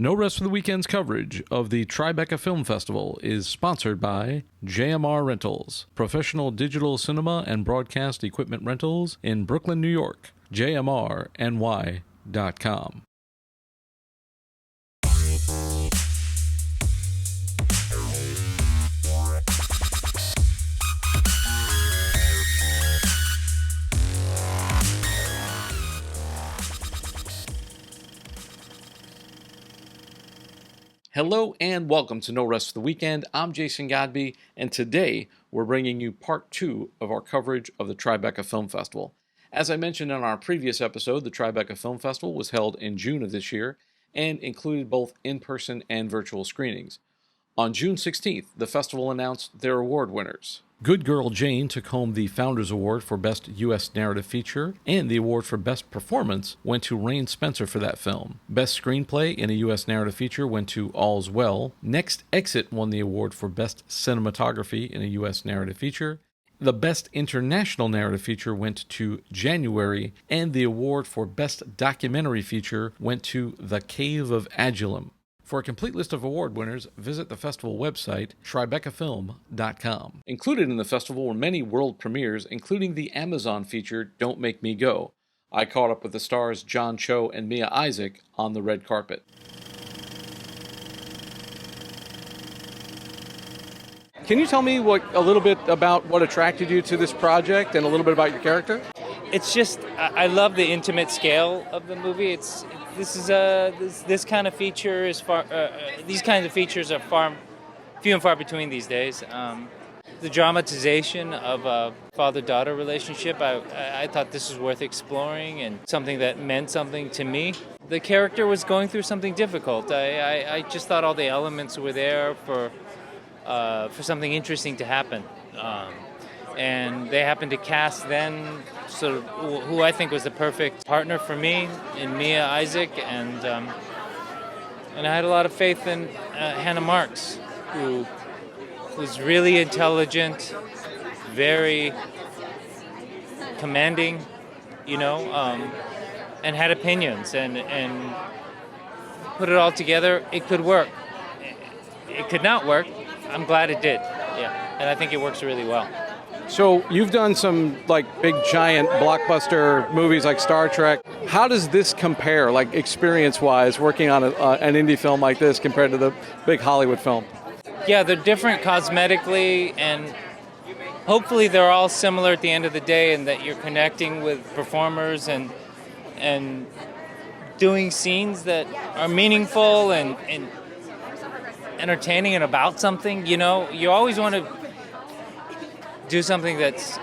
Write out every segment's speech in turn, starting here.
No Rest for the Weekend's coverage of the Tribeca Film Festival is sponsored by JMR Rentals, professional digital cinema and broadcast equipment rentals in Brooklyn, New York. JMRNY.com. Hello and welcome to No Rest for the Weekend. I'm Jason Godbey, and today we're bringing you part 2 of our coverage of the Tribeca Film Festival. As I mentioned in our previous episode, the Tribeca Film Festival was held in June of this year and included both in-person and virtual screenings. On June 16th, the festival announced their award winners. Good Girl Jane took home the Founders Award for Best U.S. Narrative Feature, and the award for Best Performance went to Rain Spencer for that film. Best Screenplay in a U.S. Narrative Feature went to All's Well. Next Exit won the award for Best Cinematography in a U.S. Narrative Feature. The Best International Narrative Feature went to January, and the award for Best Documentary Feature went to The Cave of Adullam. For a complete list of award winners, visit the festival website, tribecafilm.com. Included in the festival were many world premieres, including the Amazon feature Don't Make Me Go. I caught up with the stars John Cho and Mia Isaac on the red carpet. Can you tell me a little bit about what attracted you to this project and a little bit about your character? It's just, I love the intimate scale of the movie. This kind of feature is these kinds of features are few and far between these days. The dramatization of a father-daughter relationship, I thought this was worth exploring and something that meant something to me. The character was going through something difficult. I just thought all the elements were there for something interesting to happen. And they happened to cast then sort of who I think was the perfect partner for me in Mia Isaac, and I had a lot of faith in Hannah Marks, who was really intelligent, very commanding, and had opinions, and put it all together. It could work. It could not work. I'm glad it did. Yeah, and I think it works really well. So you've done some big giant blockbuster movies like Star Trek. How does this compare, experience-wise, working on an indie film like this compared to the big Hollywood film? Yeah, they're different cosmetically, and hopefully they're all similar at the end of the day, and that you're connecting with performers and doing scenes that are meaningful and entertaining and about something. You always want to do something that's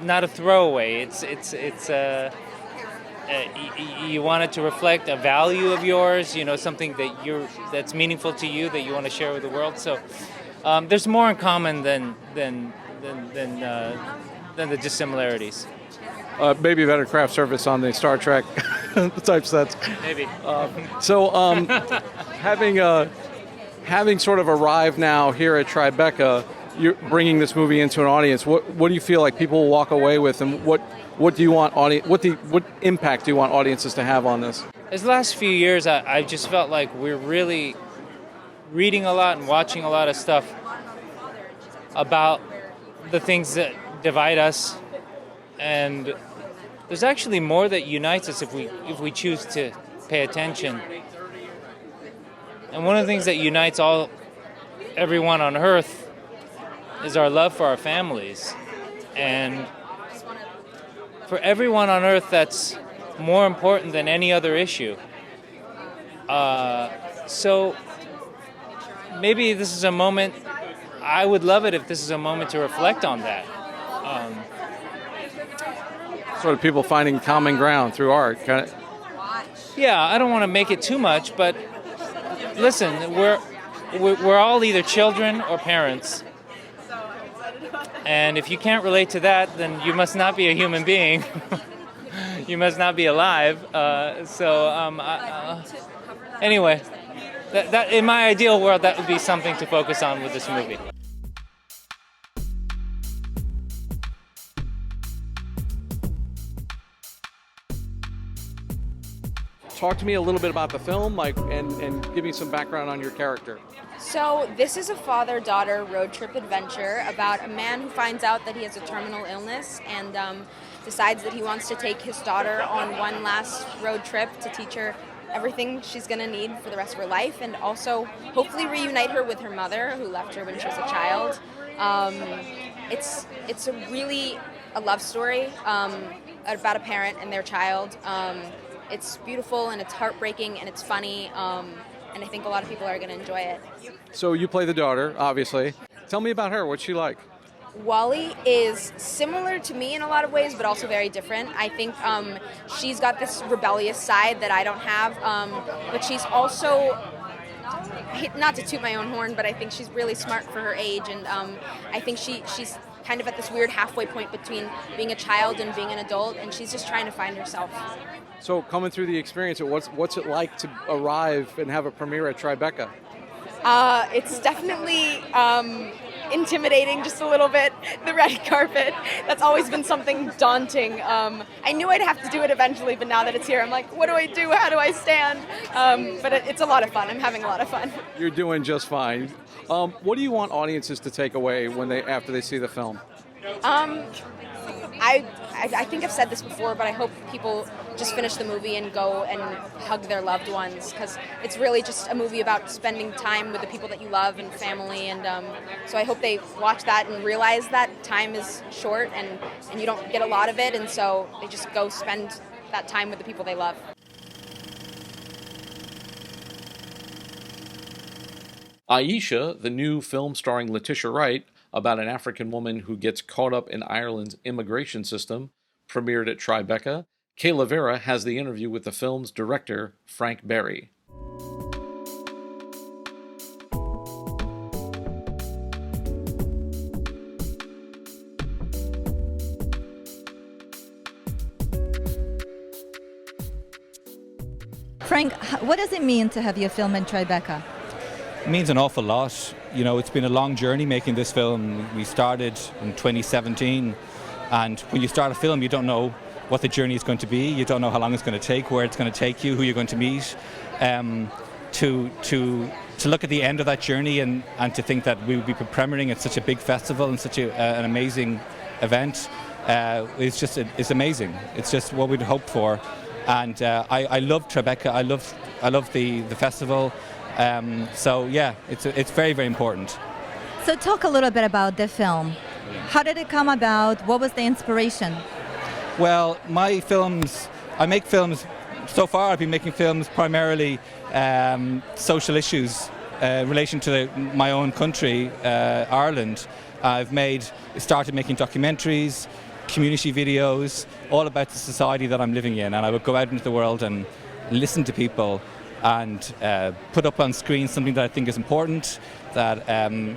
not a throwaway. You want it to reflect a value of yours. Something that's meaningful to you that you want to share with the world. So there's more in common than the dissimilarities. Maybe better craft service on the Star Trek type sets. Maybe. Having sort of arrived now here at Tribeca, you're bringing this movie into an audience. What do you feel like people will walk away with, and what do you want what impact do you want audiences to have on this? These last few years, I just felt like we're really reading a lot and watching a lot of stuff about the things that divide us, and there's actually more that unites us if we choose to pay attention. And one of the things that unites everyone on Earth is our love for our families. And for everyone on Earth, that's more important than any other issue. So maybe this is a moment, I would love it if this is a moment to reflect on that. Sort of people finding common ground through art. Yeah, I don't want to make it too much, but listen, we're all either children or parents, and if you can't relate to that, then you must not be a human being. You must not be alive. Anyway, that in my ideal world, that would be something to focus on with this movie. talk to me a little bit about the film, and give me some background on your character. So this is a father-daughter road trip adventure about a man who finds out that he has a terminal illness and decides that he wants to take his daughter on one last road trip to teach her everything she's going to need for the rest of her life, and also hopefully reunite her with her mother who left her when she was a child. It's a love story about a parent and their child. It's beautiful and it's heartbreaking and it's funny, and I think a lot of people are going to enjoy it. So you play the daughter, obviously. Tell me about her. What's she like? Wally is similar to me in a lot of ways, but also very different. I think she's got this rebellious side that I don't have, but she's also, not to toot my own horn, but I think she's really smart for her age, and I think she's kind of at this weird halfway point between being a child and being an adult, and she's just trying to find herself. So coming through the experience, what's it like to arrive and have a premiere at Tribeca? It's definitely intimidating just a little bit, the red carpet. That's always been something daunting. I knew I'd have to do it eventually, but now that it's here, I'm like, what do I do? How do I stand? But it's a lot of fun. I'm having a lot of fun. You're doing just fine. What do you want audiences to take away after they see the film? I think I've said this before, but I hope people just finish the movie and go and hug their loved ones, because it's really just a movie about spending time with the people that you love and family, and so I hope they watch that and realize that time is short and you don't get a lot of it, and so they just go spend that time with the people they love. Aisha, the new film starring Letitia Wright, about an African woman who gets caught up in Ireland's immigration system, premiered at Tribeca. Kayla Vera has the interview with the film's director, Frank Berry. Frank, what does it mean to have your film in Tribeca? It means an awful lot. You know, it's been a long journey making this film. We started in 2017, and when you start a film, you don't know what the journey is going to be. You don't know how long it's going to take, where it's going to take you, who you're going to meet. To look at the end of that journey and to think that we would be premiering at such a big festival and such an amazing event is amazing. It's just what we'd hoped for, and I love Tribeca. I love the festival. So yeah, it's very, very important. So talk a little bit about the film. How did it come about? What was the inspiration? Well, I make films, so far I've been making films primarily social issues in relation to my own country, Ireland. I've started making documentaries, community videos, all about the society that I'm living in, and I would go out into the world and listen to people and put up on screen something that I think is important, that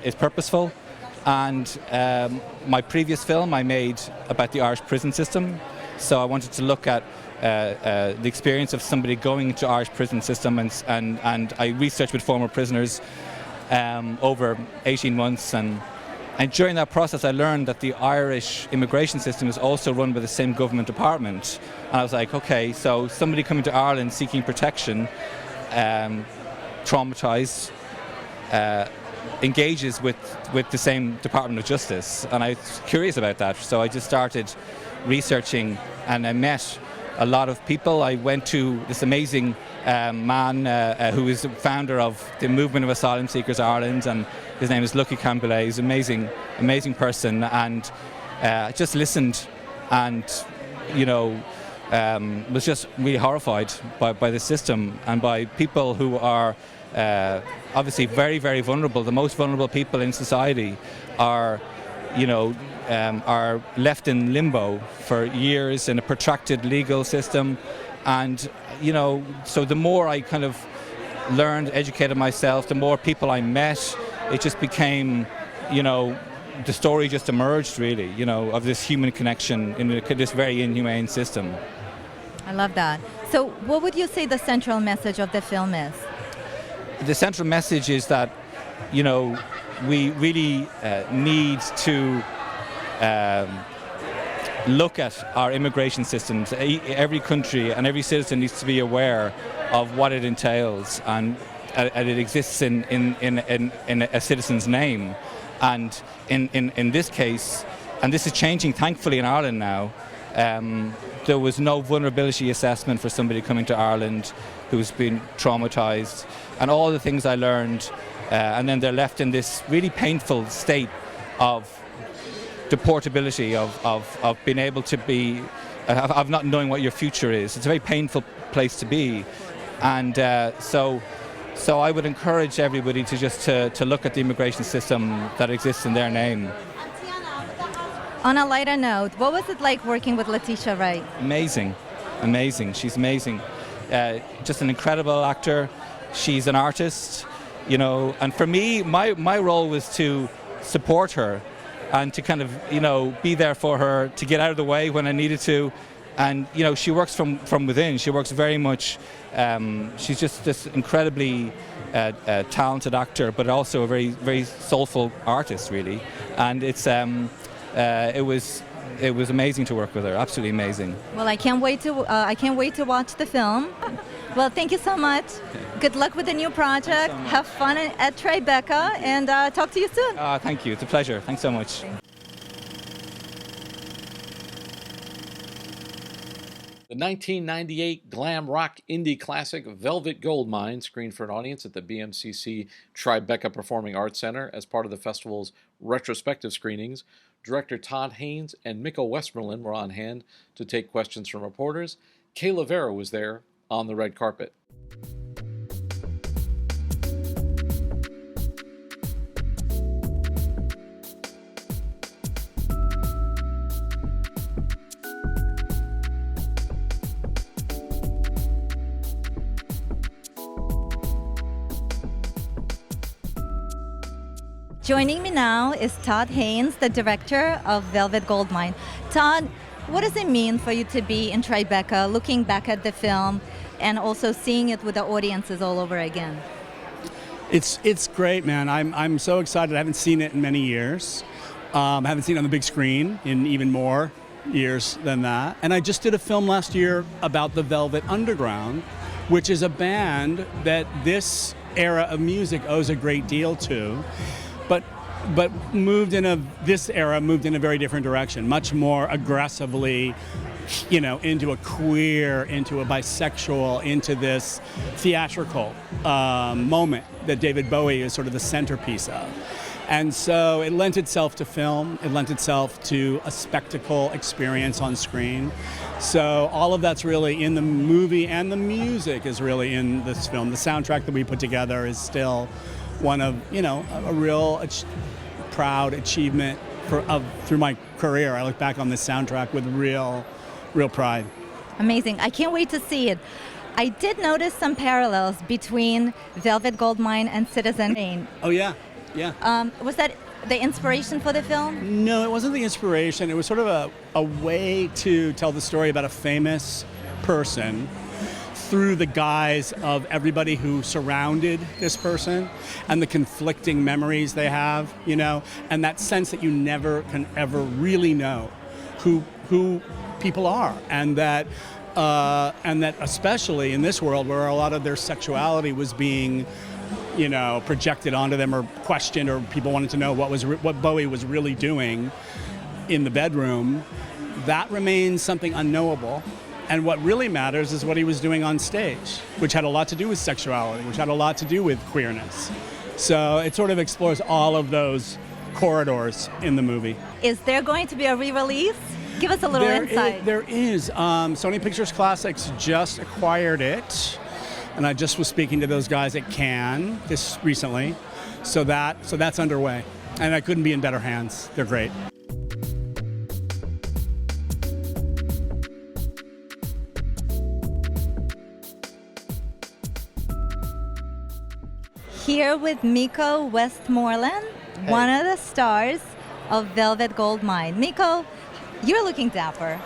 is purposeful. And my previous film I made about the Irish prison system, so I wanted to look at the experience of somebody going to Irish prison system, and I researched with former prisoners over 18 months, and during that process I learned that the Irish immigration system is also run by the same government department, and I was like, okay, so somebody coming to Ireland seeking protection, traumatised, engages with the same Department of Justice, and I was curious about that, so I just started researching, and I met a lot of people. I went to this amazing man who is the founder of the Movement of Asylum Seekers Ireland, and his name is Lucky Campbell. He's an amazing person, and I just listened and was just really horrified by the system and by people who are obviously very, very vulnerable. The most vulnerable people in society are left in limbo for years in a protracted legal system, and so the more I kind of learned, educated myself, the more people I met, it just became, the story just emerged really, of this human connection in this very inhumane system. I love that. So what would you say the central message of the film is? The central message is that, we really need to look at our immigration systems. Every country and every citizen needs to be aware of what it entails, and it exists in a citizen's name. And in this case, and this is changing thankfully in Ireland now, there was no vulnerability assessment for somebody coming to Ireland who's been traumatized, and all the things I learned, and then they're left in this really painful state of deportability, of being able to be, of not knowing what your future is. It's a very painful place to be, and so I would encourage everybody to just to look at the immigration system that exists in their name. On a lighter note, what was it like working with Letitia Wright? Amazing. She's amazing. Just an incredible actor. She's an artist, you know. And for me, my role was to support her and to kind of, you know, be there for her, to get out of the way when I needed to. And, you know, she works from within. She works very much. She's just this incredibly talented actor, but also a very, very soulful artist, really. And it was amazing to work with her. Absolutely amazing. Well, I can't wait to watch the film. Well, thank you so much. Good luck with the new project. Have fun at Tribeca, and talk to you soon. Thank you. It's a pleasure. Thanks so much. The 1998 glam rock indie classic Velvet Goldmine screened for an audience at the BMCC Tribeca Performing Arts Center as part of the festival's retrospective screenings. Director Todd Haynes and Micko Westmoreland were on hand to take questions from reporters. Kayla Vera was there on the red carpet. Joining me now is Todd Haynes, the director of Velvet Goldmine. Todd, what does it mean for you to be in Tribeca, looking back at the film and also seeing it with the audiences all over again? It's great, man. I'm so excited. I haven't seen it in many years. I haven't seen it on the big screen in even more years than that. And I just did a film last year about the Velvet Underground, which is a band that this era of music owes a great deal to. But this era moved in a very different direction, much more aggressively, you know, into a queer, into a bisexual, into this theatrical moment that David Bowie is sort of the centerpiece of. And so it lent itself to film, it lent itself to a spectacle experience on screen. So all of that's really in the movie, and the music is really in this film. The soundtrack that we put together is still one of, you know, a real proud achievement through my career. I look back on this soundtrack with real pride. Amazing. I can't wait to see it. I did notice some parallels between Velvet Goldmine and Citizen Kane. Oh, yeah. Was that the inspiration for the film? No, it wasn't the inspiration. It was sort of a way to tell the story about a famous person through the guise of everybody who surrounded this person and the conflicting memories they have, you know, and that sense that you never can ever really know who people are, and that especially in this world where a lot of their sexuality was being, you know, projected onto them or questioned, or people wanted to know what Bowie was really doing in the bedroom, that remains something unknowable. And what really matters is what he was doing on stage, which had a lot to do with sexuality, which had a lot to do with queerness. So it sort of explores all of those corridors in the movie. Is there going to be a re-release? Give us a little insight. There is. Sony Pictures Classics just acquired it, and I just was speaking to those guys at Cannes recently. So that's underway, and I couldn't be in better hands. They're great. Here with Micko Westmoreland, one of the stars of Velvet Goldmine. Micko, you're looking dapper.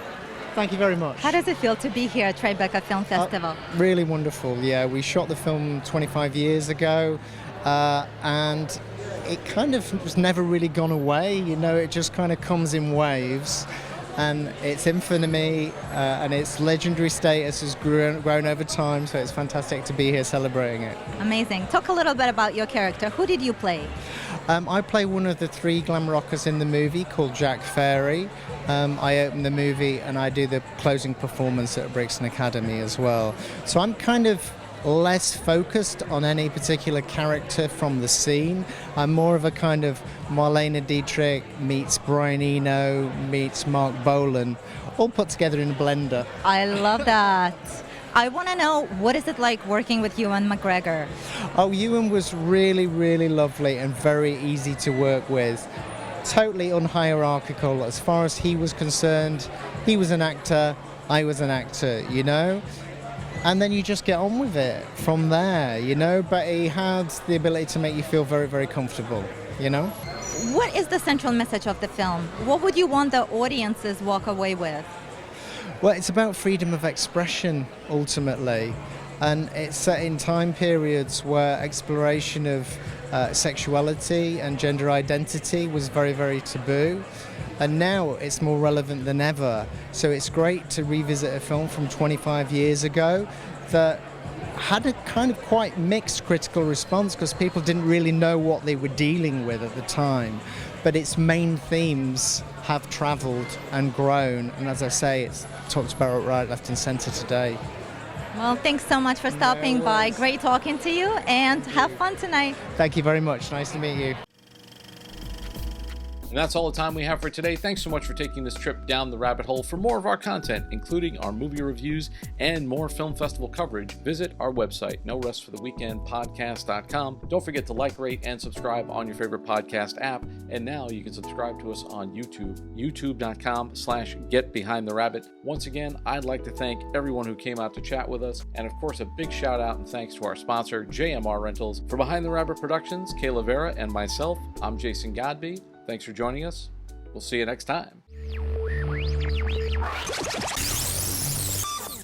Thank you very much. How does it feel to be here at Tribeca Film Festival? Really wonderful, yeah. We shot the film 25 years ago, and it kind of has never really gone away, you know, it just kind of comes in waves. and its infamy and its legendary status has grown over time, so it's fantastic to be here celebrating it. Amazing. Talk a little bit about your character. Who did you play? I play one of the 3 glam rockers in the movie called Jack Fairy. I open the movie and I do the closing performance at Brixton Academy as well. So I'm kind of less focused on any particular character from the scene. I'm more of a kind of Marlene Dietrich meets Brian Eno meets Mark Bolan, all put together in a blender. I love that. I want to know, what is it like working with Ewan Mcgregor? Oh, Ewan was really, really lovely and very easy to work with. Totally unhierarchical. As far as he was concerned, he was an actor, I was an actor, you know? And then you just get on with it from there, you know? But he had the ability to make you feel very, very comfortable, you know? What is the central message of the film? What would you want the audiences walk away with? Well, it's about freedom of expression, ultimately. And it's set in time periods where exploration of sexuality and gender identity was very, very taboo. And now it's more relevant than ever. So it's great to revisit a film from 25 years ago that had a kind of quite mixed critical response because people didn't really know what they were dealing with at the time. But its main themes have travelled and grown. And as I say, it's talked about right, left and centre today. Well, thanks so much for stopping by. Great talking to you, and have fun tonight. Thank you very much. Nice to meet you. And that's all the time we have for today. Thanks so much for taking this trip down the rabbit hole. For more of our content, including our movie reviews and more film festival coverage, visit our website, norestfortheweekendpodcast.com. Don't forget to like, rate, and subscribe on your favorite podcast app. And now you can subscribe to us on YouTube, youtube.com/getbehindtherabbit. Once again, I'd like to thank everyone who came out to chat with us. And of course, a big shout out and thanks to our sponsor, JMR Rentals. For Behind the Rabbit Productions, Kayla Vera and myself, I'm Jason Godbey. Thanks for joining us. We'll see you next time.